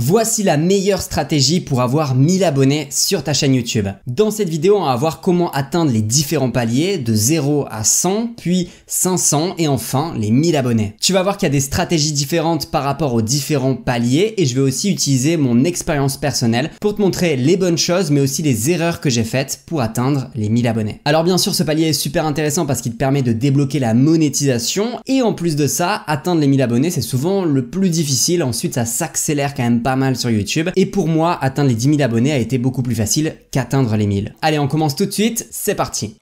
Voici la meilleure stratégie pour avoir 1000 abonnés sur ta chaîne YouTube. Dans cette vidéo, on va voir comment atteindre les différents paliers de 0 à 100, puis 500 et enfin les 1000 abonnés. Tu vas voir qu'il y a des stratégies différentes par rapport aux différents paliers et je vais aussi utiliser mon expérience personnelle pour te montrer les bonnes choses mais aussi les erreurs que j'ai faites pour atteindre les 1000 abonnés. Alors bien sûr, ce palier est super intéressant parce qu'il te permet de débloquer la monétisation et en plus de ça, atteindre les 1000 abonnés, c'est souvent le plus difficile. Ensuite, ça s'accélère quand même pas mal sur YouTube. Et pour moi, atteindre les 10 000 abonnés a été beaucoup plus facile qu'atteindre les 1000. Allez, on commence tout de suite, c'est parti.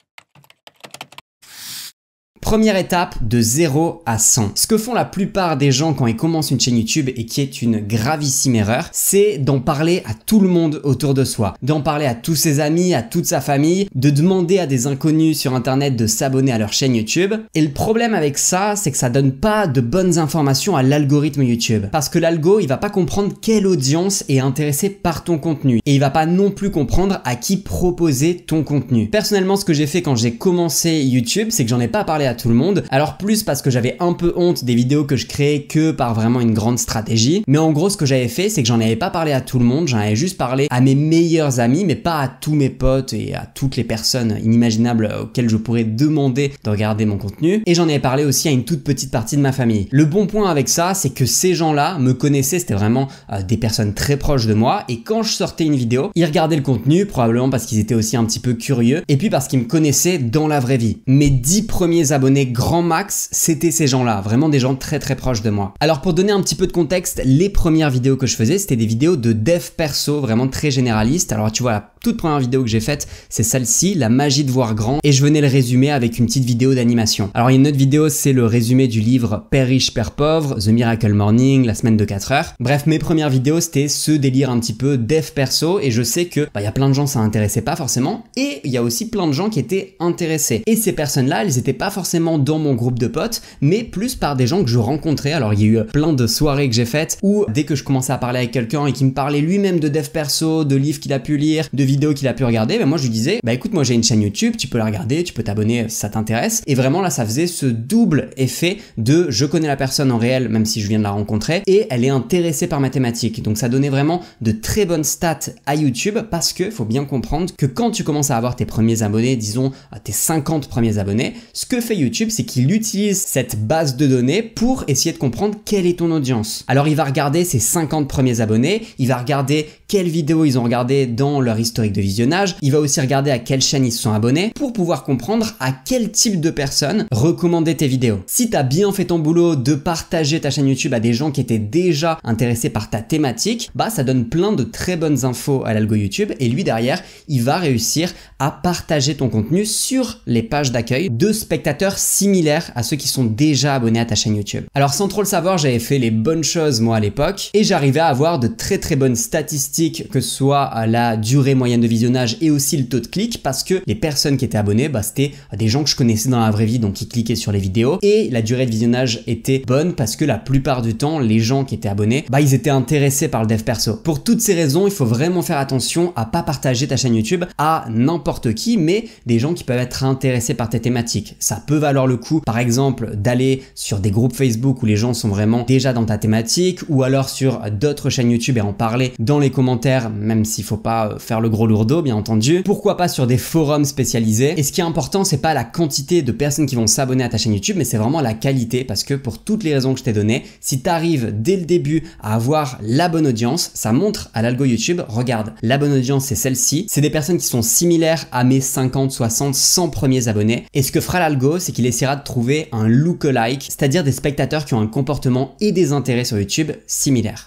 Première étape, de 0 à 100. Ce que font la plupart des gens quand ils commencent une chaîne YouTube et qui est une gravissime erreur, c'est d'en parler à tout le monde autour de soi, d'en parler à tous ses amis, à toute sa famille, de demander à des inconnus sur internet de s'abonner à leur chaîne YouTube. Et le problème avec ça, c'est que ça donne pas de bonnes informations à l'algorithme YouTube. Parce que l'algo, il va pas comprendre quelle audience est intéressée par ton contenu. Et il va pas non plus comprendre à qui proposer ton contenu. Personnellement, ce que j'ai fait quand j'ai commencé YouTube, c'est que j'en ai pas parlé à tout le monde. Alors plus parce que j'avais un peu honte des vidéos que je créais que par vraiment une grande stratégie. Mais en gros, ce que j'avais fait, c'est que j'en avais pas parlé à tout le monde. J'en avais juste parlé à mes meilleurs amis, mais pas à tous mes potes et à toutes les personnes inimaginables auxquelles je pourrais demander de regarder mon contenu. Et j'en avais parlé aussi à une toute petite partie de ma famille. Le bon point avec ça, c'est que ces gens-là me connaissaient. C'était vraiment des personnes très proches de moi. Et quand je sortais une vidéo, ils regardaient le contenu, probablement parce qu'ils étaient aussi un petit peu curieux. Et puis parce qu'ils me connaissaient dans la vraie vie. Mes 10 premiers abonnés grand max, c'était ces gens-là, vraiment des gens très proches de moi. Alors pour donner un petit peu de contexte, les premières vidéos que je faisais, c'était des vidéos de dev perso, vraiment très généralistes. Alors tu vois, la toute première vidéo que j'ai faite, c'est celle-ci, la magie de voir grand, et je venais le résumer avec une petite vidéo d'animation. Alors il y a une autre vidéo, c'est le résumé du livre Père riche, Père pauvre, The Miracle Morning, la semaine de 4 heures. Bref, mes premières vidéos, c'était ce délire un petit peu dev perso, et je sais que y a plein de gens ça intéressait pas forcément, et il y a aussi plein de gens qui étaient intéressés. Et ces personnes-là, elles étaient pas forcément dans mon groupe de potes, mais plus par des gens que je rencontrais. Alors il y a eu plein de soirées que j'ai faites où dès que je commençais à parler avec quelqu'un et qui me parlait lui-même de dev perso, de livres qu'il a pu lire, de vidéos qu'il a pu regarder, moi je lui disais écoute, moi j'ai une chaîne YouTube, tu peux la regarder, tu peux t'abonner si ça t'intéresse. Et vraiment là ça faisait ce double effet de je connais la personne en réel même si je viens de la rencontrer et elle est intéressée par ma thématique. Donc ça donnait vraiment de très bonnes stats à YouTube parce que faut bien comprendre que quand tu commences à avoir tes premiers abonnés, disons tes 50 premiers abonnés, ce que fait YouTube, c'est qu'il utilise cette base de données pour essayer de comprendre quelle est ton audience. Alors il va regarder ses 50 premiers abonnés, il va regarder quelles vidéos ils ont regardé dans leur historique de visionnage, il va aussi regarder à quelle chaîne ils se sont abonnés pour pouvoir comprendre à quel type de personnes recommander tes vidéos. Si tu as bien fait ton boulot de partager ta chaîne YouTube à des gens qui étaient déjà intéressés par ta thématique, ça donne plein de très bonnes infos à l'algo YouTube et lui derrière, il va réussir à partager ton contenu sur les pages d'accueil de spectateurs similaires à ceux qui sont déjà abonnés à ta chaîne YouTube. Alors sans trop le savoir, j'avais fait les bonnes choses moi à l'époque et j'arrivais à avoir de très bonnes statistiques, que ce soit à la durée moyenne de visionnage et aussi le taux de clic parce que les personnes qui étaient abonnées, c'était des gens que je connaissais dans la vraie vie donc qui cliquaient sur les vidéos et la durée de visionnage était bonne parce que la plupart du temps, les gens qui étaient abonnés, ils étaient intéressés par le dev perso. Pour toutes ces raisons, il faut vraiment faire attention à pas partager ta chaîne YouTube à n'importe qui, mais des gens qui peuvent être intéressés par tes thématiques. Ça peut valoir le coup, par exemple, d'aller sur des groupes Facebook où les gens sont vraiment déjà dans ta thématique ou alors sur d'autres chaînes YouTube et en parler dans les commentaires, même s'il faut pas faire le gros lourdeau, bien entendu. Pourquoi pas sur des forums spécialisés. Et ce qui est important, c'est pas la quantité de personnes qui vont s'abonner à ta chaîne YouTube, mais c'est vraiment la qualité parce que pour toutes les raisons que je t'ai données, si tu arrives dès le début à avoir la bonne audience, ça montre à l'algo YouTube, regarde, la bonne audience c'est celle-ci, c'est des personnes qui sont similaires à mes 50, 60, 100 premiers abonnés. Et ce que fera l'algo, c'est qu'il essaiera de trouver un lookalike, c'est-à-dire des spectateurs qui ont un comportement et des intérêts sur YouTube similaires.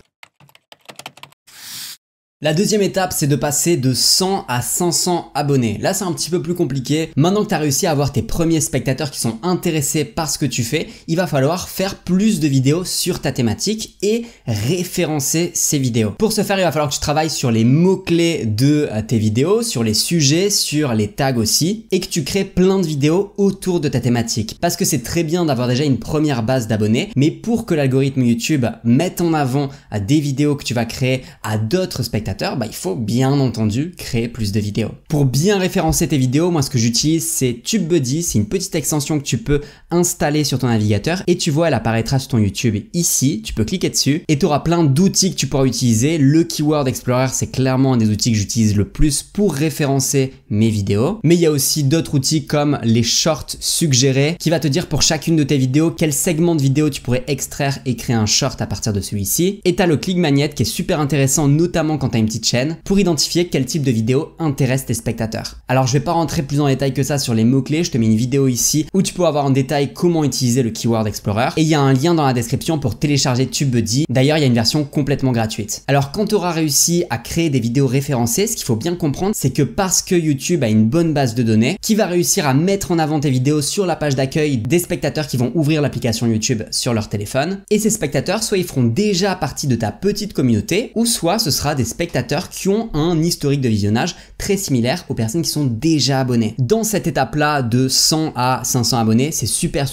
La deuxième étape, c'est de passer de 100 à 500 abonnés. Là, c'est un petit peu plus compliqué. Maintenant que tu as réussi à avoir tes premiers spectateurs qui sont intéressés par ce que tu fais, il va falloir faire plus de vidéos sur ta thématique et référencer ces vidéos. Pour ce faire, il va falloir que tu travailles sur les mots-clés de tes vidéos, sur les sujets, sur les tags aussi, et que tu crées plein de vidéos autour de ta thématique. Parce que c'est très bien d'avoir déjà une première base d'abonnés, mais pour que l'algorithme YouTube mette en avant des vidéos que tu vas créer à d'autres spectateurs, spectateurs, il faut bien entendu créer plus de vidéos. Pour bien référencer tes vidéos, moi ce que j'utilise c'est TubeBuddy, c'est une petite extension que tu peux installer sur ton navigateur et tu vois elle apparaîtra sur ton YouTube ici, tu peux cliquer dessus et tu auras plein d'outils que tu pourras utiliser. Le Keyword Explorer c'est clairement un des outils que j'utilise le plus pour référencer mes vidéos, mais il y a aussi d'autres outils comme les shorts suggérés qui va te dire pour chacune de tes vidéos quel segment de vidéo tu pourrais extraire et créer un short à partir de celui-ci. Et tu as le Click Magnet qui est super intéressant notamment quand tu as une petite chaîne pour identifier quel type de vidéo intéresse tes spectateurs. Alors je vais pas rentrer plus en détail que ça sur les mots-clés, je te mets une vidéo ici où tu peux avoir en détail comment utiliser le Keyword Explorer et il y a un lien dans la description pour télécharger TubeBuddy. D'ailleurs il y a une version complètement gratuite. Alors quand tu auras réussi à créer des vidéos référencées, ce qu'il faut bien comprendre c'est que parce que YouTube a une bonne base de données qui va réussir à mettre en avant tes vidéos sur la page d'accueil des spectateurs qui vont ouvrir l'application YouTube sur leur téléphone, et ces spectateurs soit ils feront déjà partie de ta petite communauté ou soit ce sera des spectateurs qui ont un historique de visionnage très similaire aux personnes qui sont déjà abonnées. Dans cette étape-là de 100 à 500 abonnés, c'est super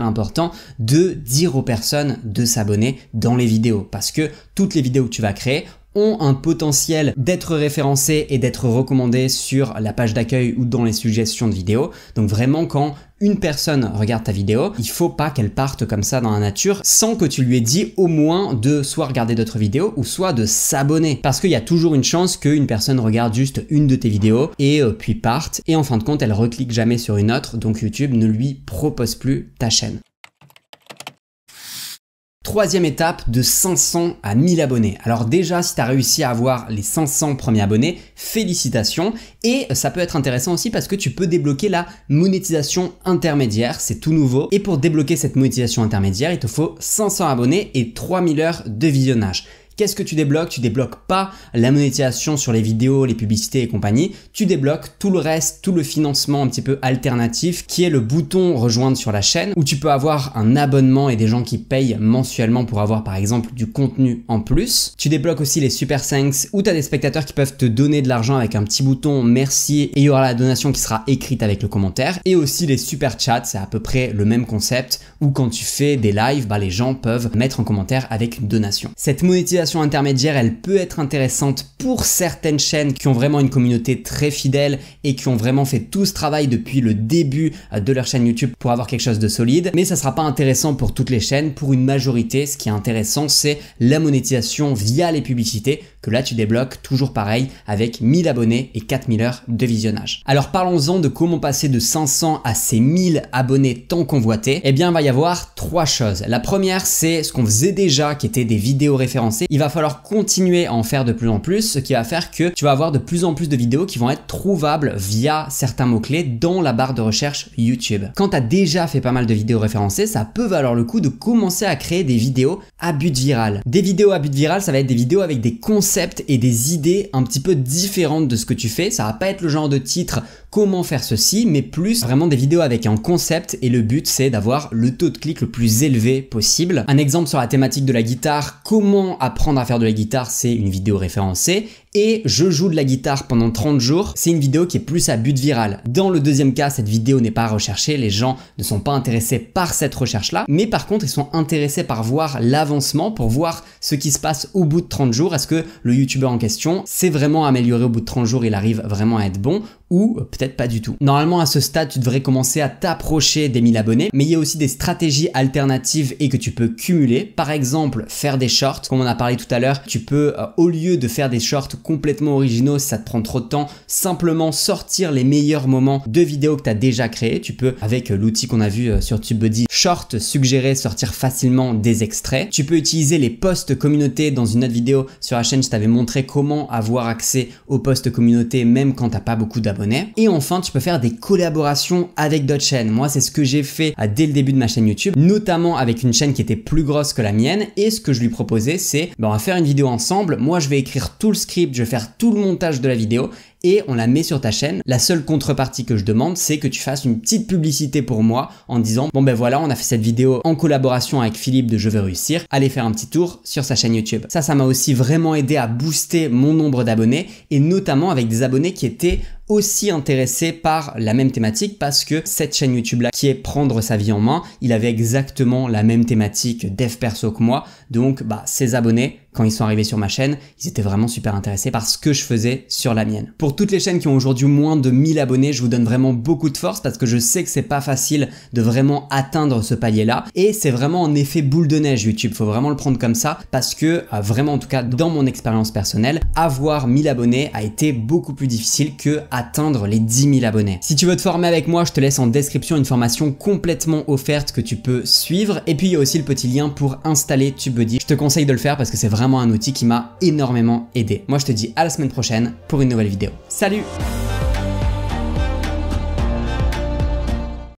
important de dire aux personnes de s'abonner dans les vidéos parce que toutes les vidéos que tu vas créer ont un potentiel d'être référencées et d'être recommandées sur la page d'accueil ou dans les suggestions de vidéos. Donc vraiment quand une personne regarde ta vidéo, il faut pas qu'elle parte comme ça dans la nature sans que tu lui aies dit au moins de soit regarder d'autres vidéos ou soit de s'abonner. Parce qu'il y a toujours une chance qu'une personne regarde juste une de tes vidéos et puis parte et en fin de compte elle reclique jamais sur une autre, donc YouTube ne lui propose plus ta chaîne. Troisième étape, de 500 à 1000 abonnés. Alors déjà, si tu as réussi à avoir les 500 premiers abonnés, félicitations. Et ça peut être intéressant aussi parce que tu peux débloquer la monétisation intermédiaire, c'est tout nouveau. Et pour débloquer cette monétisation intermédiaire, il te faut 500 abonnés et 3000 heures de visionnage. Qu'est-ce que tu débloques? Tu débloques pas la monétisation sur les vidéos, les publicités et compagnie. Tu débloques tout le reste, tout le financement un petit peu alternatif qui est le bouton rejoindre sur la chaîne où tu peux avoir un abonnement et des gens qui payent mensuellement pour avoir par exemple du contenu en plus. Tu débloques aussi les Super Thanks où tu as des spectateurs qui peuvent te donner de l'argent avec un petit bouton merci et il y aura la donation qui sera écrite avec le commentaire. Et aussi les Super Chats, c'est à peu près le même concept où quand tu fais des lives, les gens peuvent mettre en commentaire avec une donation. Cette monétisation intermédiaire, elle peut être intéressante pour certaines chaînes qui ont vraiment une communauté très fidèle et qui ont vraiment fait tout ce travail depuis le début de leur chaîne YouTube pour avoir quelque chose de solide, mais ça sera pas intéressant pour toutes les chaînes. Pour une majorité, ce qui est intéressant, c'est la monétisation via les publicités que là tu débloques toujours pareil avec 1000 abonnés et 4000 heures de visionnage. Alors parlons-en de comment passer de 500 à ces 1000 abonnés tant convoités. Eh bien, il va y avoir trois choses. La première, c'est ce qu'on faisait déjà qui étaient des vidéos référencées. Il va falloir continuer à en faire de plus en plus, ce qui va faire que tu vas avoir de plus en plus de vidéos qui vont être trouvables via certains mots-clés dans la barre de recherche YouTube. Quand tu as déjà fait pas mal de vidéos référencées, ça peut valoir le coup de commencer à créer des vidéos à but viral. Des vidéos à but viral, ça va être des vidéos avec des concepts et des idées un petit peu différentes de ce que tu fais. Ça va pas être le genre de titre comment faire ceci, mais plus vraiment des vidéos avec un concept et le but c'est d'avoir le taux de clic le plus élevé possible. Un exemple sur la thématique de la guitare, comment apprendre à faire de la guitare, c'est une vidéo référencée. Et je joue de la guitare pendant 30 jours, c'est une vidéo qui est plus à but viral. Dans le deuxième cas, cette vidéo n'est pas recherchée, les gens ne sont pas intéressés par cette recherche-là, mais par contre, ils sont intéressés par voir l'avancement, pour voir ce qui se passe au bout de 30 jours. Est-ce que le youtubeur en question s'est vraiment amélioré au bout de 30 jours, il arrive vraiment à être bon ou peut-être pas du tout. Normalement, à ce stade, tu devrais commencer à t'approcher des 1000 abonnés, mais il y a aussi des stratégies alternatives et que tu peux cumuler. Par exemple, faire des shorts, comme on a parlé tout à l'heure, tu peux, au lieu de faire des shorts complètement originaux, si ça te prend trop de temps, simplement sortir les meilleurs moments de vidéos que tu as déjà créés. Tu peux, avec l'outil qu'on a vu sur TubeBuddy, short suggérer, sortir facilement des extraits. Tu peux utiliser les posts communauté. Dans une autre vidéo sur la chaîne, je t'avais montré comment avoir accès aux posts communauté même quand t'as pas beaucoup d'abonnés. Et enfin, tu peux faire des collaborations avec d'autres chaînes. Moi, c'est ce que j'ai fait dès le début de ma chaîne YouTube, notamment avec une chaîne qui était plus grosse que la mienne. Et ce que je lui proposais, c'est on va faire une vidéo ensemble. Moi, je vais écrire tout le script, je vais faire tout le montage de la vidéo et on la met sur ta chaîne. La seule contrepartie que je demande, c'est que tu fasses une petite publicité pour moi en disant bon ben voilà, on a fait cette vidéo en collaboration avec Philippe de Je Veux Réussir, allez faire un petit tour sur sa chaîne YouTube. Ça m'a aussi vraiment aidé à booster mon nombre d'abonnés et notamment avec des abonnés qui étaient aussi intéressés par la même thématique, parce que cette chaîne YouTube là qui est prendre sa vie en main, il avait exactement la même thématique dev perso que moi, donc ces abonnés, quand ils sont arrivés sur ma chaîne, ils étaient vraiment super intéressés par ce que je faisais sur la mienne. Pour toutes les chaînes qui ont aujourd'hui moins de 1000 abonnés, je vous donne vraiment beaucoup de force parce que je sais que c'est pas facile de vraiment atteindre ce palier-là et c'est vraiment en effet boule de neige YouTube. Faut vraiment le prendre comme ça parce que vraiment, en tout cas dans mon expérience personnelle, avoir 1000 abonnés a été beaucoup plus difficile que atteindre les 10 000 abonnés. Si tu veux te former avec moi, je te laisse en description une formation complètement offerte que tu peux suivre et puis il y a aussi le petit lien pour installer TubeBuddy. Je te conseille de le faire parce que c'est vraiment un outil qui m'a énormément aidé. Moi je te dis à la semaine prochaine pour une nouvelle vidéo. Salut!